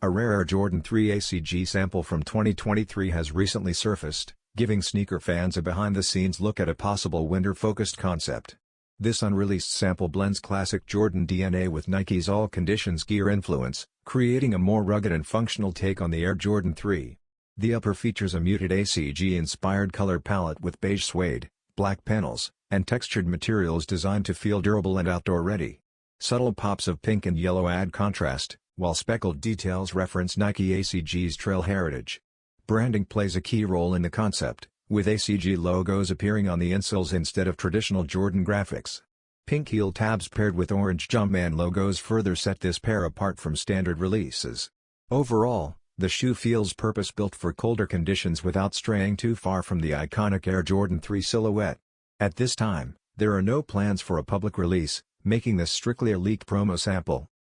A rare Air Jordan 3 ACG sample from 2023 has recently surfaced, giving sneaker fans a behind-the-scenes look at a possible winter-focused concept. This unreleased sample blends classic Jordan DNA with Nike's all-conditions gear influence, creating a more rugged and functional take on the Air Jordan 3. The upper features a muted ACG-inspired color palette with beige suede, black panels, and textured materials designed to feel durable and outdoor-ready. Subtle pops of pink and yellow add contrast, while speckled details reference Nike ACG's trail heritage. Branding plays a key role in the concept, with ACG logos appearing on the insoles instead of traditional Jordan graphics. Pink heel tabs paired with orange Jumpman logos further set this pair apart from standard releases. Overall, the shoe feels purpose-built for colder conditions without straying too far from the iconic Air Jordan 3 silhouette. At this time, there are no plans for a public release, making this strictly a leaked promo sample.